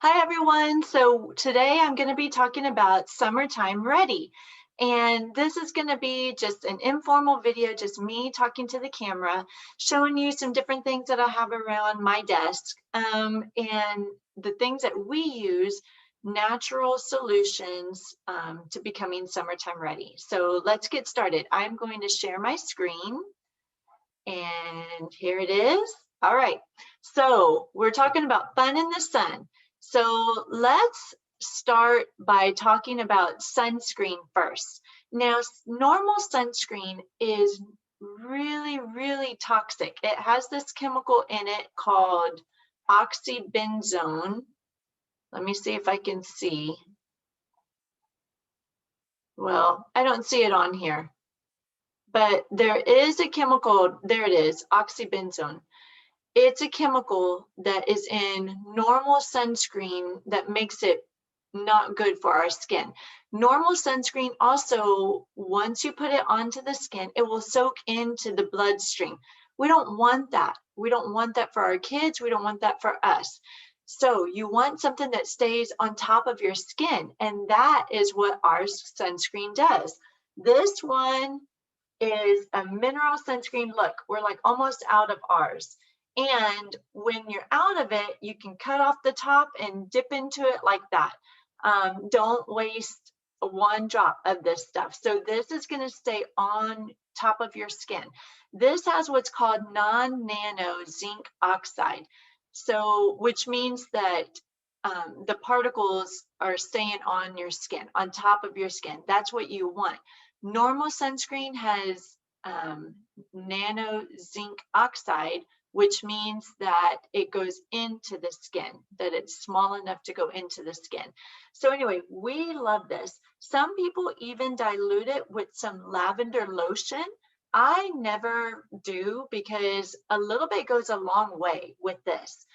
Hi everyone. So today I'm going to be talking about summertime ready. And this is going to be just an informal video, just me talking to the camera, showing you some different things that I have around my desk and the things that we use, natural solutions to becoming summertime ready. So let's get started. I'm going to share my screen and here it is. All right. So we're talking about fun in the sun. So let's start by talking about sunscreen first. Now, normal sunscreen is really toxic. It has this chemical in it called oxybenzone. Let me see if I can see. Well, I don't see it on here, but there is a chemical. There it is, oxybenzone. It's a chemical that is in normal sunscreen that makes it not good for our skin. Normal sunscreen also, once you put it onto the skin, it will soak into the bloodstream. We don't want that. We don't want that for our kids. We don't want that for us. So you want something that stays on top of your skin, and that is what our sunscreen does. This one is a mineral sunscreen. Look, we're like almost out of ours. And when you're out of it, you can cut off the top and dip into it like that. Don't waste one drop of this stuff. So this is going to stay on top of your skin. This has what's called non-nano zinc oxide. So, which means that the particles are staying on your skin, on top of your skin. That's what you want. Normal sunscreen has nano zinc oxide, which means that it goes into the skin, that it's small enough to go into the skin. So anyway, we love this. Some people even dilute it with some lavender lotion. I never do because a little bit goes a long way with this.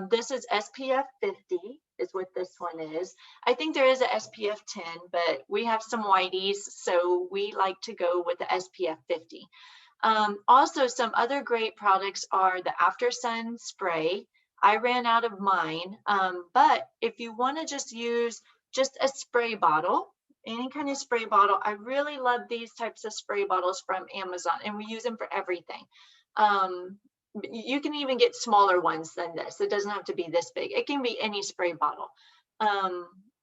This is SPF 50 is what this one is. I think there is a SPF 10, but we have some whiteys, so we like to go with the SPF 50. Also, some other great products are the After Sun spray. I ran out of mine, but if you want to just use just a spray bottle, any kind of spray bottle, I really love these types of spray bottles from Amazon, and we use them for everything. You can even get smaller ones than this. It doesn't have to be this big. It can be any spray bottle.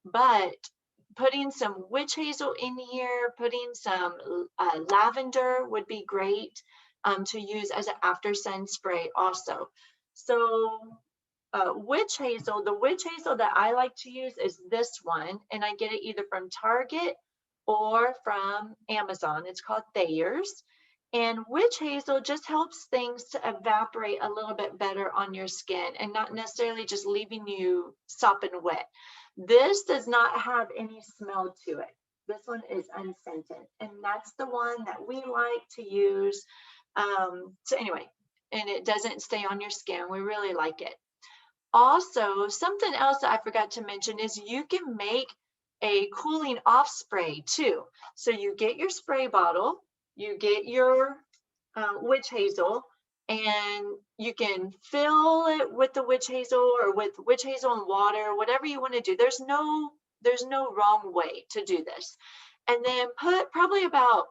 But putting some witch hazel in here, putting some lavender would be great to use as an after sun spray also. So witch hazel, the witch hazel that I like to use is this one, and I get it either from Target or from Amazon. It's called Thieves. And witch hazel just helps things to evaporate a little bit better on your skin and not necessarily just leaving you sopping wet. This does not have any smell to it. This one is unscented, and that's the one that we like to use. So anyway, and it doesn't stay on your skin. We really like it. Also, something else that I forgot to mention is you can make a cooling off spray too. So you get your spray bottle, you get your witch hazel, and you can fill it with the witch hazel or with witch hazel and water, whatever you want to do. There's no wrong way to do this. And then put probably about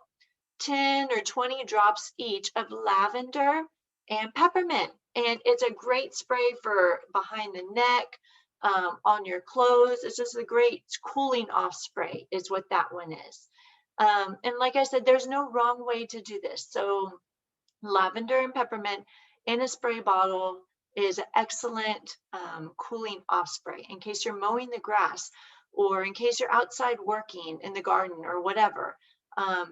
10 or 20 drops each of lavender and peppermint. And it's a great spray for behind the neck, on your clothes. It's just a great cooling off spray is what that one is. And like I said, there's no wrong way to do this. So lavender and peppermint in a spray bottle is an excellent cooling off spray in case you're mowing the grass or in case you're outside working in the garden or whatever.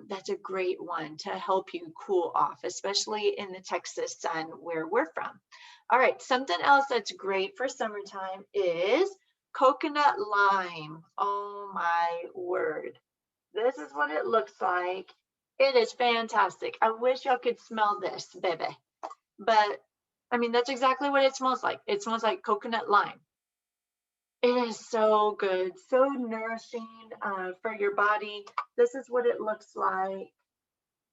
That's a great one to help you cool off, especially in the Texas sun where we're from. All right, something else that's great for summertime is coconut lime. Oh my word. This is what it looks like. It is fantastic. I wish y'all could smell this, baby. But I mean, that's exactly what it smells like. It smells like coconut lime. It is so good, so nourishing for your body. This is what it looks like.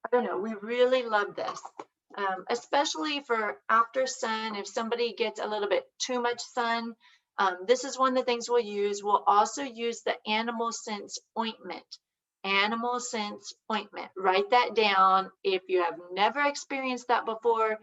I don't know, we really love this, especially for after sun. If somebody gets a little bit too much sun, This is one of the things we'll use. We'll also use the animal sense ointment. Animal sense ointment. Write that down. If you have never experienced that before,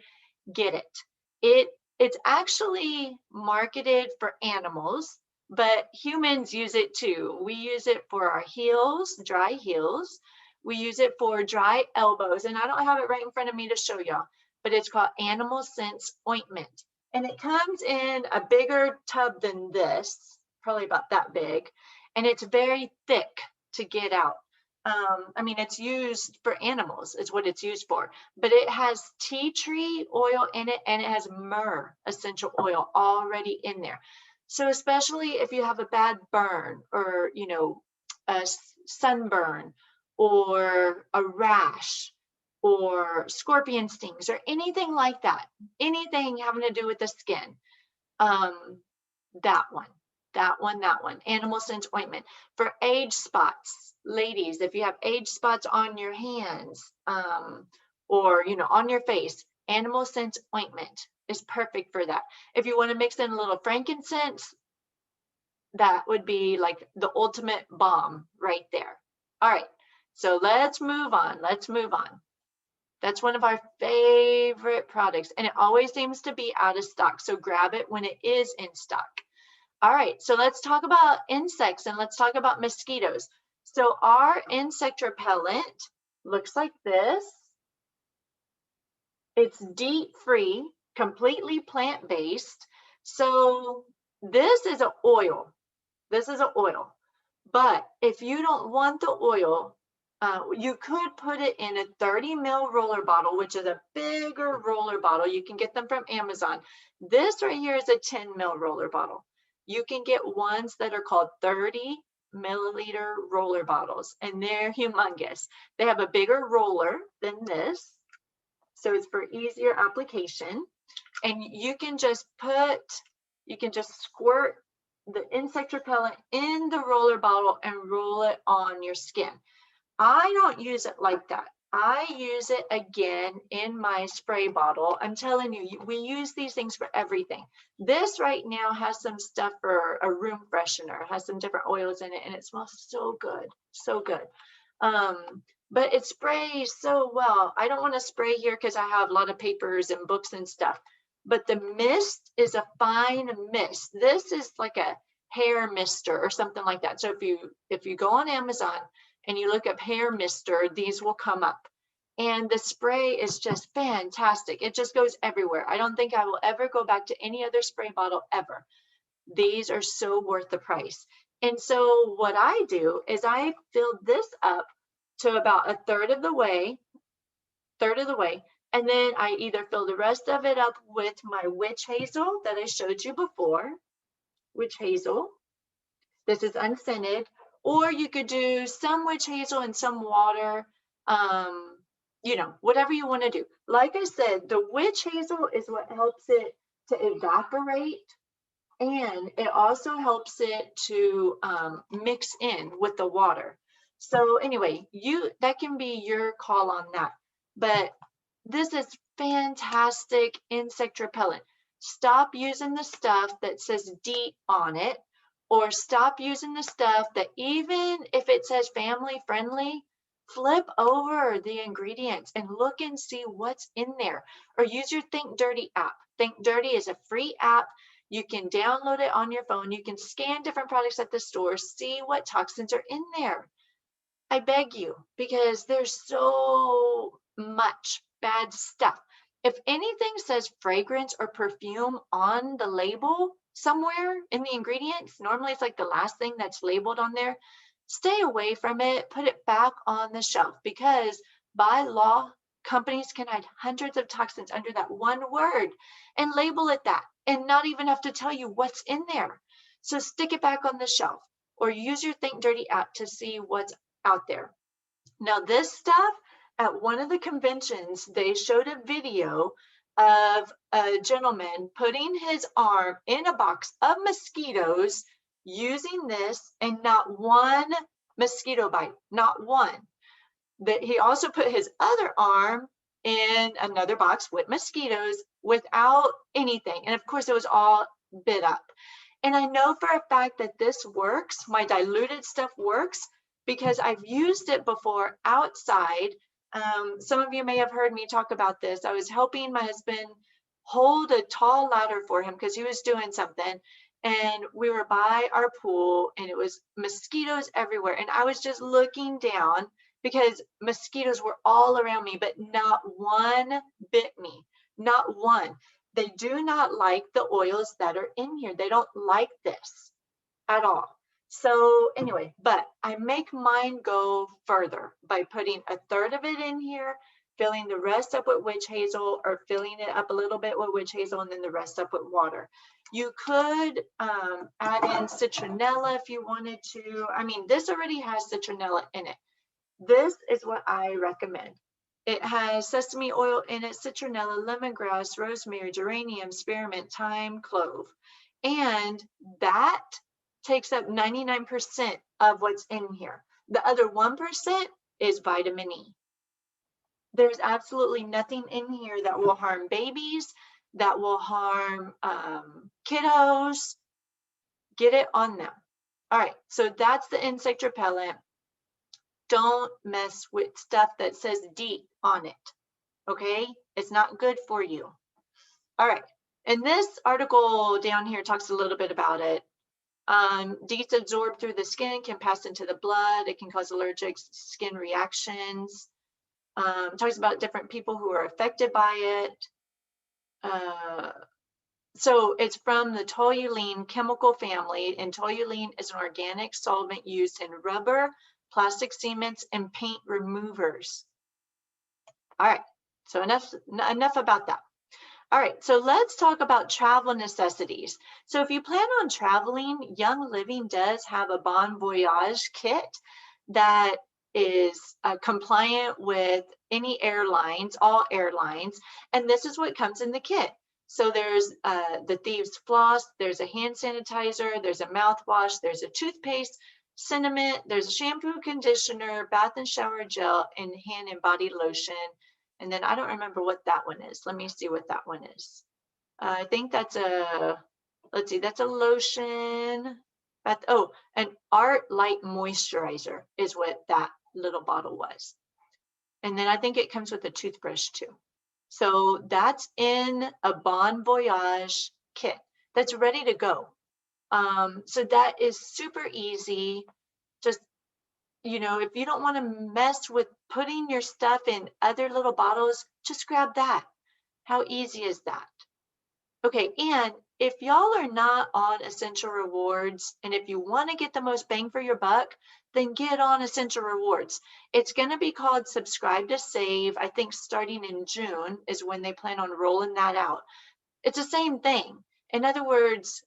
get it. It's actually marketed for animals, but humans use it too. We use it for our heels, dry heels. We use it for dry elbows, and I don't have it right in front of me to show y'all, but it's called Animal Sense Ointment. And it comes in a bigger tub than this, probably about that big, and it's very thick to get out. I mean, it's used for animals, is what it's used for, but it has tea tree oil in it, and it has myrrh essential oil already in there. So especially if you have a bad burn, or, you know, a sunburn, or a rash, or scorpion stings, or anything like that, anything having to do with the skin, that one, Animal Sense Ointment. For age spots, ladies, if you have age spots on your hands, or, you know, on your face, Animal Sense Ointment is perfect for that. If you want to mix in a little frankincense, that would be like the ultimate bomb right there. All right, so let's move on. That's one of our favorite products, and it always seems to be out of stock, so grab it when it is in stock. All right, so let's talk about insects, and let's talk about mosquitoes. So our insect repellent looks like this. It's DEET-free, completely plant-based. So this is an oil. But if you don't want the oil, you could put it in a 30 ml roller bottle, which is a bigger roller bottle. You can get them from Amazon. This right here is a 10 ml roller bottle. You can get ones that are called 30 milliliter roller bottles, and they're humongous. They have a bigger roller than this, so it's for easier application. And you can just squirt the insect repellent in the roller bottle and roll it on your skin. I don't use it like that. I use it again in my spray bottle. I'm telling you, we use these things for everything. This right now has some stuff for a room freshener, has some different oils in it, and it smells so good, so good. But it sprays so well. I don't want to spray here because I have a lot of papers and books and stuff, but the mist is a fine mist. This is like a hair mister or something like that. So if you go on Amazon and you look up hair mister, these will come up. And the spray is just fantastic. It just goes everywhere. I don't think I will ever go back to any other spray bottle ever. These are so worth the price. And so what I do is I fill this up to about a third of the way, and then I either fill the rest of it up with my witch hazel that I showed you before, witch hazel. This is unscented, or you could do some witch hazel and some water, you know, whatever you want to do. Like I said, the witch hazel is what helps it to evaporate, and it also helps it to mix in with the water. So anyway, that can be your call on that. But this is fantastic insect repellent. Stop using the stuff that says DEET on it, or stop using the stuff that, even if it says family friendly, flip over the ingredients and look and see what's in there. Or use your Think Dirty app. Think Dirty is a free app. You can download it on your phone. You can scan different products at the store, see what toxins are in there. I beg you, because there's so much bad stuff. If anything says fragrance or perfume on the label somewhere in the ingredients, normally it's like the last thing that's labeled on there, stay away from it, put it back on the shelf, because by law, companies can hide hundreds of toxins under that one word and label it that, and not even have to tell you what's in there. So stick it back on the shelf, or use your Think Dirty app to see what's out there. Now, this stuff, at one of the conventions, they showed a video of a gentleman putting his arm in a box of mosquitoes using this, and not one mosquito bite, not one. That he also put his other arm in another box with mosquitoes without anything. And of course, it was all bit up. And I know for a fact that this works. My diluted stuff works because I've used it before outside. Some of you may have heard me talk about this. I was helping my husband hold a tall ladder for him because he was doing something. And we were by our pool and it was mosquitoes everywhere. And I was just looking down because mosquitoes were all around me, but not one bit me, not one. They do not like the oils that are in here. They don't like this at all. So anyway, but I make mine go further by putting a third of it in here, filling the rest up with witch hazel, or filling it up a little bit with witch hazel and then the rest up with water. You could add in citronella if you wanted to. I mean, this already has citronella in it. This is what I recommend. It has sesame oil in it, citronella, lemongrass, rosemary, geranium, spearmint, thyme, clove. And that takes up 99% of what's in here. The other 1% is vitamin E. There's absolutely nothing in here that will harm babies, that will harm kiddos. Get it on them. All right, so that's the insect repellent. Don't mess with stuff that says DEET on it, okay? It's not good for you. All right, and this article down here talks a little bit about it. DEET's absorbed through the skin, can pass into the blood. It can cause allergic skin reactions. Talks about different people who are affected by it. So it's from the toluene chemical family, and toluene is an organic solvent used in rubber, plastic cements, and paint removers. All right, so enough about that. All right, so let's talk about travel necessities. So if you plan on traveling, Young Living does have a Bon Voyage kit that is compliant with any airlines, all airlines, and this is what comes in the kit. So there's the Thieves floss, there's a hand sanitizer, there's a mouthwash, there's a toothpaste, cinnamon, there's a shampoo, conditioner, bath and shower gel, and hand and body lotion. And then I don't remember what that one is. Let me see what that one is. I think that's a, let's see, that's a lotion. Oh, an Art Light Moisturizer is what that little bottle was. And then I think it comes with a toothbrush too. So that's in a Bon Voyage kit that's ready to go. So that is super easy. Just, you know, if you don't want to mess with putting your stuff in other little bottles, just grab that. How easy is that? Okay, and if y'all are not on Essential Rewards, and if you want to get the most bang for your buck, then get on Essential Rewards. It's going to be called Subscribe to Save. I think starting in June is when they plan on rolling that out. It's the same thing. In other words,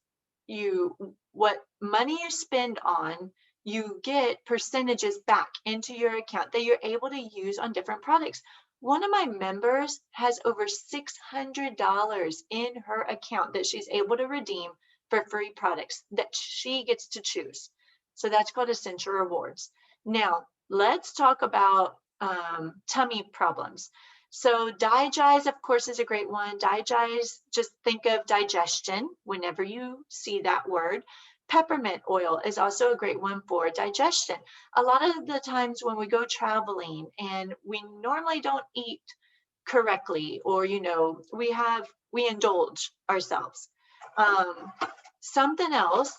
what money you spend on, you get percentages back into your account that you're able to use on different products. One of my members has over $600 in her account that she's able to redeem for free products that she gets to choose. So that's called Essential Rewards. Now, let's talk about tummy problems. So Digest, of course, is a great one. Digest, just think of digestion whenever you see that word. Peppermint oil is also a great one for digestion. A lot of the times when we go traveling and we normally don't eat correctly, or, you know, we indulge ourselves. Something else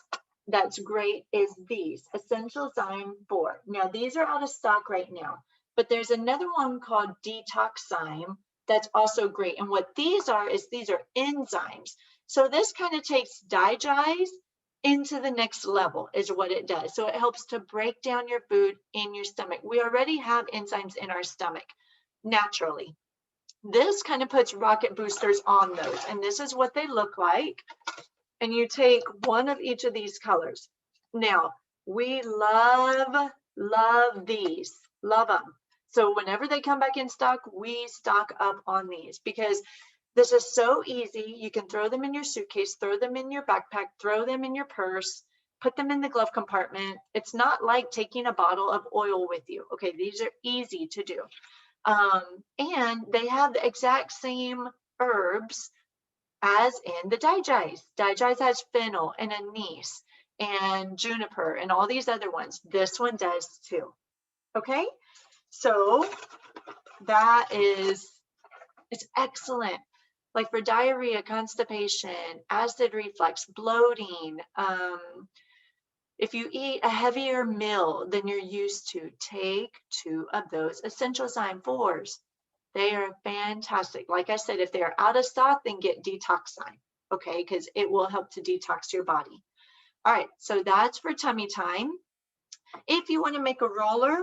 that's great is these, Essential Zyme 4. Now, these are out of stock right now, but there's another one called Detox Zyme that's also great. And what these are is these are enzymes. So this kind of takes Digest into the next level is what it does. So it helps to break down your food in your stomach. We already have enzymes in our stomach naturally. This kind of puts rocket boosters on those. And this is what they look like. And you take one of each of these colors. Now, we love these, love them. So whenever they come back in stock, we stock up on these because this is so easy. You can throw them in your suitcase, throw them in your backpack, throw them in your purse, put them in the glove compartment. It's not like taking a bottle of oil with you. Okay, these are easy to do. And they have the exact same herbs as in the digeist. Digeist has fennel and anise and juniper and all these other ones. This one does too. Okay, so that is, it's excellent. Like for diarrhea, constipation, acid reflux, bloating, if you eat a heavier meal than you're used to, take 2 of those essential sign 4s. They are fantastic. Like I said, if they're out of stock, then get detox sign, okay? Because it will help to detox your body. All right, so that's for tummy time. If you want to make a roller,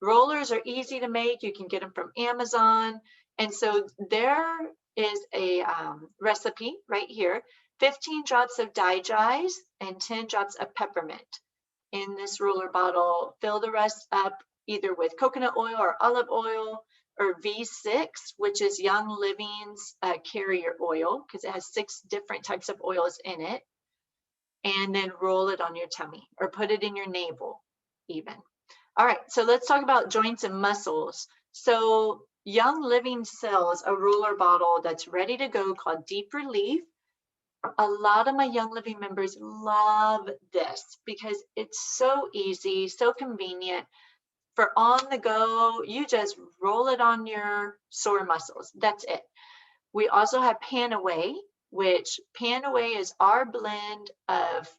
rollers are easy to make. You can get them from Amazon. And so there is a recipe right here. 15 drops of digest and 10 drops of peppermint in this roller bottle. Fill the rest up either with coconut oil or olive oil or V6, which is Young Living's carrier oil, because it has 6 different types of oils in it. And then roll it on your tummy or put it in your navel even. All right, so let's talk about joints and muscles. So Young Living sells a roller bottle that's ready to go called Deep Relief. A lot of my Young Living members love this because it's so easy, so convenient. For on the go, you just roll it on your sore muscles. That's it. We also have Pan Away, which Pan Away is our blend of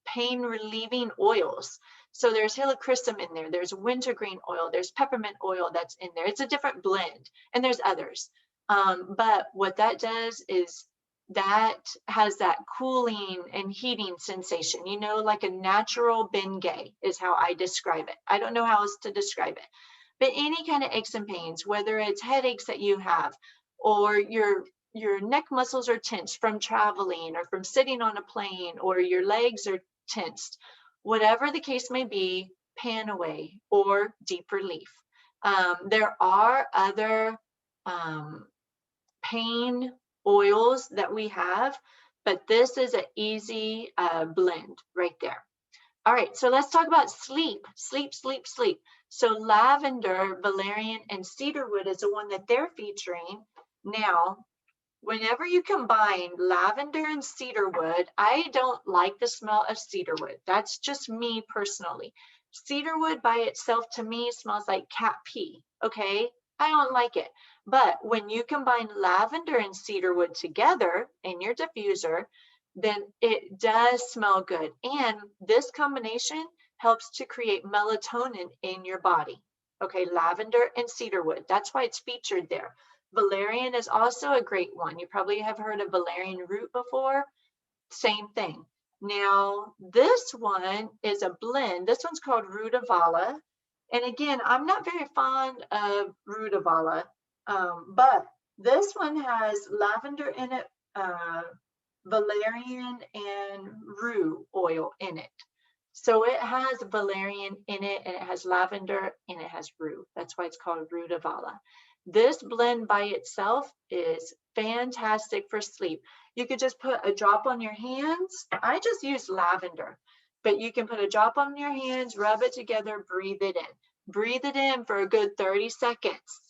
pain relieving oils. So there's helichrysum in there, there's wintergreen oil, there's peppermint oil that's in there. It's a different blend, and there's others. But what that does is that has that cooling and heating sensation, you know, like a natural Bengay is how I describe it. I don't know how else to describe it. But any kind of aches and pains, whether it's headaches that you have, or your neck muscles are tensed from traveling or from sitting on a plane, or your legs are tensed, whatever the case may be, Pan Away or Deep Relief. There are other pain oils that we have, but this is an easy blend right there. All right, so let's talk about sleep. So lavender, valerian, and cedarwood is the one that they're featuring. Now, whenever you combine lavender and cedarwood, I don't like the smell of cedarwood. That's just me personally. Cedarwood by itself to me smells like cat pee, okay? I don't like it. But when you combine lavender and cedarwood together in your diffuser, then it does smell good. And this combination helps to create melatonin in your body. Okay, lavender and cedarwood. That's why it's featured there. Valerian is also a great one. You probably have heard of valerian root before. Same thing. Now, this one is a blend. This one's called Rutavala. And again, I'm not very fond of Rutavala, but this one has lavender in it, valerian and rue oil in it. So it has valerian in it, and it has lavender, and it has rue. That's why it's called Rutavala. This blend by itself is fantastic for sleep. You could just put a drop on your hands. I just use lavender, but you can put a drop on your hands, rub it together, breathe it in. Breathe it in for a good 30 seconds,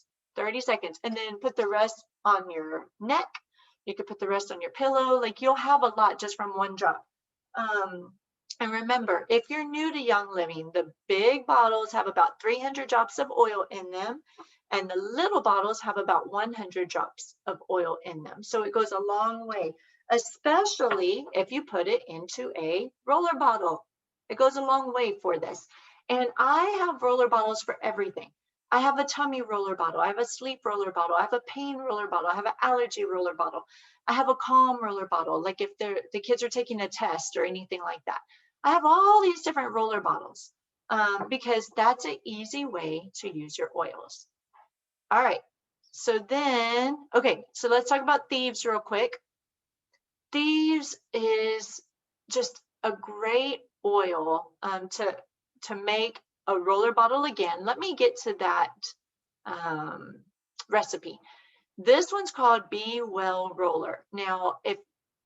and then put the rest on your neck. You could put the rest on your pillow. Like, you'll have a lot just from one drop. And remember, if you're new to Young Living, the big bottles have about 300 drops of oil in them, and the little bottles have about 100 drops of oil in them. So it goes a long way, especially if you put it into a roller bottle. It goes a long way for this. And I have roller bottles for everything. I have a tummy roller bottle. I have a sleep roller bottle. I have a pain roller bottle. I have an allergy roller bottle. I have a calm roller bottle, like if the kids are taking a test or anything like that. I have all these different roller bottles because that's an easy way to use your oils. All right, so then, okay, so let's talk about Thieves real quick. Thieves is just a great oil to make a roller bottle again. Let me get to that recipe. This one's called Be Well Roller. Now,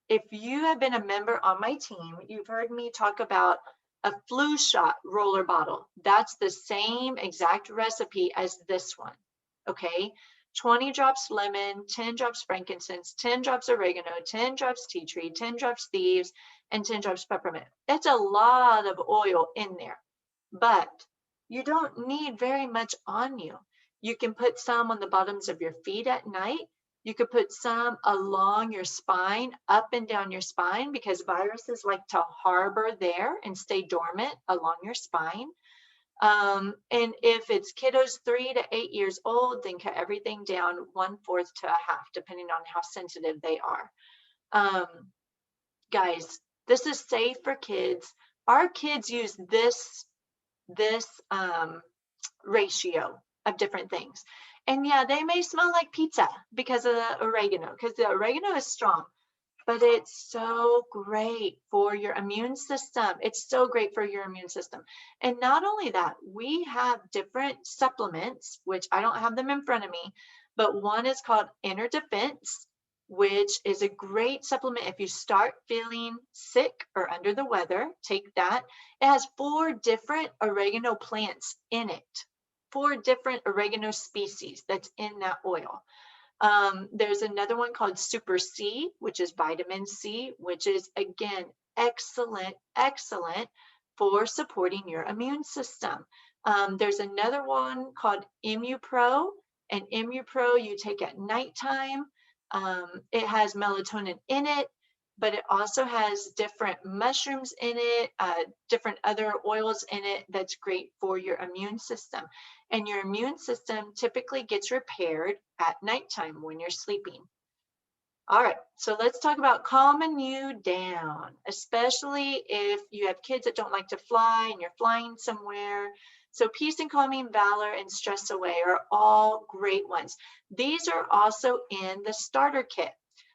if you have been a member on my team, you've heard me talk about a flu shot roller bottle. That's the same exact recipe as this one, okay? 20 drops lemon, 10 drops frankincense, 10 drops oregano, 10 drops tea tree, 10 drops thieves, and 10 drops peppermint. It's a lot of oil in there, but you don't need very much on you. You can put some on the bottoms of your feet at night. You could put some along your spine, up and down your spine, because viruses like to harbor there and stay dormant along your spine. And if it's kiddos 3 to 8 years old, then cut everything down 1/4 to a half, depending on how sensitive they are. Guys, this is safe for kids. Our kids use this ratio of different things. And yeah, they may smell like pizza because of the oregano, because the oregano is strong, but it's so great for your immune system. It's so great for your immune system. And not only that, we have different supplements, which I don't have them in front of me, but one is called Inner Defense, which is a great supplement. If you start feeling sick or under the weather, take that. It has 4 different oregano plants in it, 4 different oregano species that's in that oil. There's another one called Super C, which is vitamin C, which is, again, excellent for supporting your immune system. There's another one called ImmuPro, and ImmuPro you take at nighttime. It has melatonin in it, but it also has different mushrooms in it, different other oils in it that's great for your immune system. And your immune system typically gets repaired at nighttime when you're sleeping. All right, so let's talk about calming you down, especially if you have kids that don't like to fly and you're flying somewhere. So peace and calming, valor, and stress away are all great ones. These are also in the starter kit.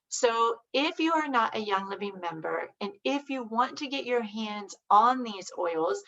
So if you are not a Young Living member, and if you want to get your hands on these oils,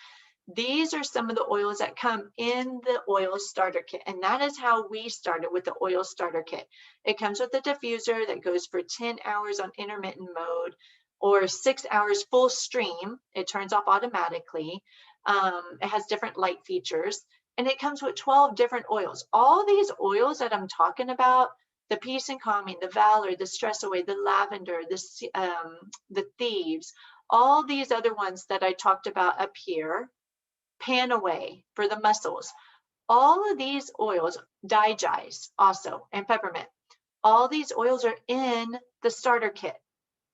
these are some of the oils that come in the oil starter kit. And that is how we started with the oil starter kit. It comes with a diffuser that goes for 10 hours on intermittent mode or 6 hours full stream. It turns off automatically. It has different light features, and it comes with 12 different oils. All these oils that I'm talking about, the peace and calming, the valor, the stress away, the lavender, the thieves, all these other ones that I talked about up here, pan away for the muscles. All of these oils, digize also, and peppermint, all these oils are in the starter kit.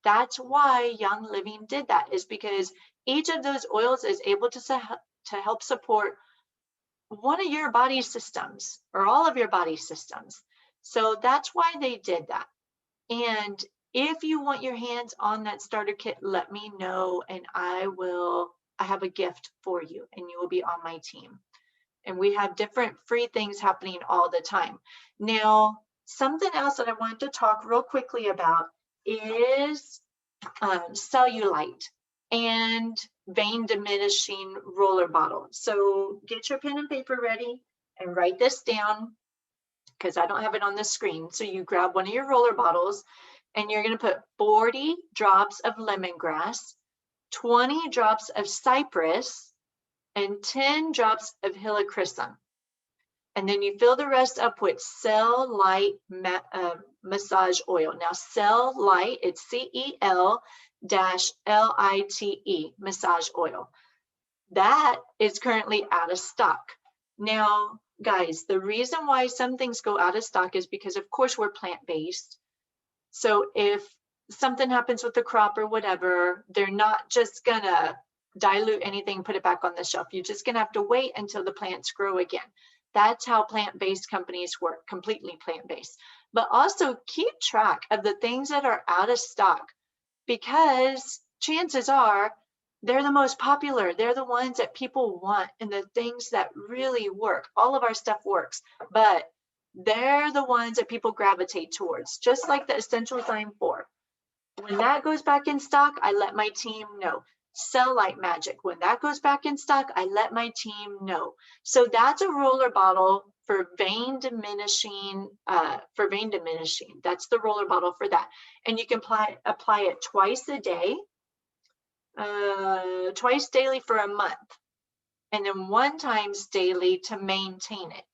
That's why Young Living did that, is because each of those oils is able to help support one of your body systems or all of your body systems. So that's why they did that. And if you want your hands on that starter kit, let me know, and I have a gift for you, and you will be on my team. And we have different free things happening all the time. Now, something else that I wanted to talk real quickly about is cellulite and vein diminishing roller bottle. So get your pen and paper ready and write this down, because I don't have it on the screen. So you grab one of your roller bottles and you're going to put 40 drops of lemongrass, 20 drops of cypress, and 10 drops of helichrysum. And then you fill the rest up with Cellulite massage oil. Now, Cellulite, it's CEL-LITE massage oil. That is currently out of stock. Now, guys, the reason why some things go out of stock is because, of course, we're plant-based. So if something happens with the crop or whatever, they're not just gonna dilute anything, put it back on the shelf. You're just gonna have to wait until the plants grow again. That's how plant-based companies work, completely plant-based. But also keep track of the things that are out of stock, because chances are they're the most popular. They're the ones that people want and the things that really work. All of our stuff works, but they're the ones that people gravitate towards, just like the Essential Zyme 4. When that goes back in stock, I let my team know. Cellulite Magic, when that goes back in stock, I let my team know. So that's a roller bottle for vein diminishing. That's the roller bottle for that. And you can apply it twice a day, twice daily for a month, and then 1 time daily to maintain it.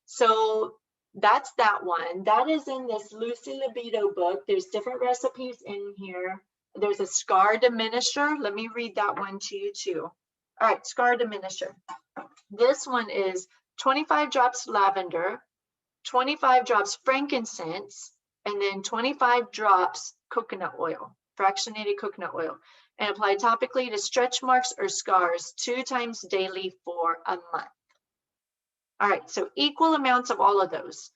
So that's that one. That is in this Lucy Libido book. There's different recipes in here. There's a scar diminisher. Let me read that one to you too. All right, scar diminisher. This one is 25 drops lavender, 25 drops frankincense, and then 25 drops coconut oil, fractionated coconut oil, and apply topically to stretch marks or scars 2 times daily for a month. All right, so equal amounts of all of those.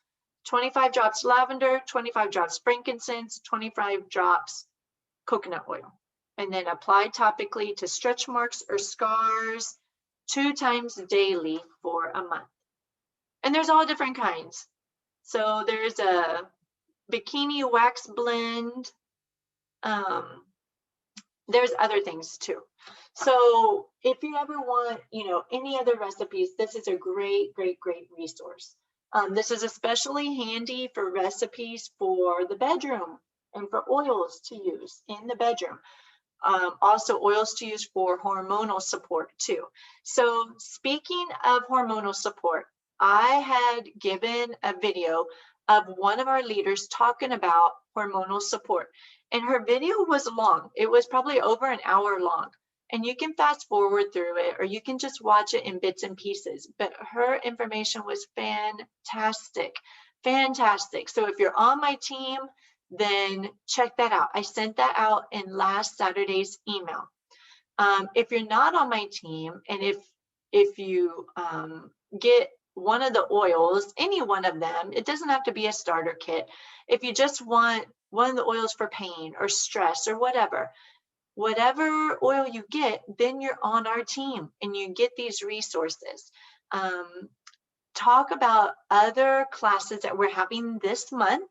25 drops lavender, 25 drops frankincense, 25 drops coconut oil, and then apply topically to stretch marks or scars 2 times daily for a month. And there's all different kinds. So there's a bikini wax blend. There's other things too. So if you ever want, any other recipes, this is a great, great, great resource. This is especially handy for recipes for the bedroom and for oils to use in the bedroom. Also oils to use for hormonal support too. So speaking of hormonal support, I had given a video of one of our leaders talking about hormonal support, and her video was long. It was probably over an hour long, and you can fast forward through it or you can just watch it in bits and pieces, but her information was fantastic. So if you're on my team, then check that out. I sent that out in last Saturday's email. If you're not on my team, and if you get one of the oils, any one of them, it doesn't have to be a starter kit. If you just want one of the oils for pain or stress or whatever oil you get, then you're on our team and you get these resources. Talk about other classes that we're having this month.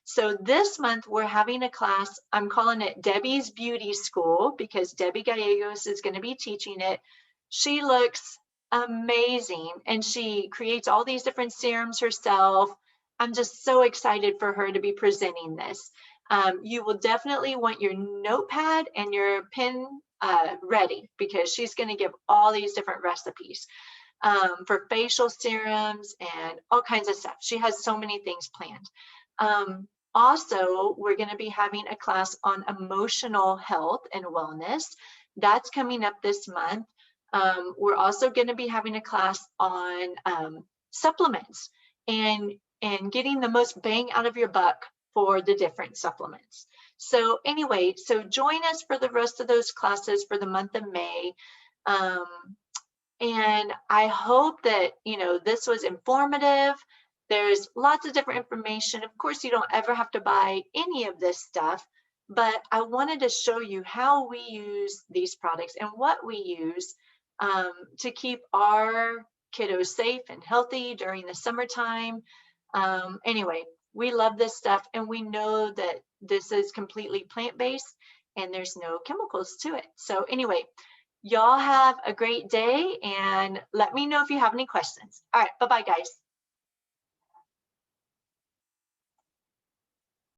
So this month we're having a class, I'm calling it Debbie's Beauty School, because Debbie Gallegos is going to be teaching it. She looks amazing and she creates all these different serums herself. I'm just so excited for her to be presenting this. You will definitely want your notepad and your pen ready, because she's going to give all these different recipes for facial serums and all kinds of stuff. She has so many things planned. Also, we're going to be having a class on emotional health and wellness. That's coming up this month. We're also going to be having a class on supplements and getting the most bang out of your buck for the different supplements. So anyway, so join us for the rest of those classes for the month of May. And I hope that, this was informative. There's lots of different information. Of course, you don't ever have to buy any of this stuff, but I wanted to show you how we use these products and what we use to keep our kiddos safe and healthy during the summertime. Anyway, we love this stuff, and we know that this is completely plant-based and there's no chemicals to it. So anyway, y'all have a great day, and let me know if you have any questions. All right, bye-bye, guys.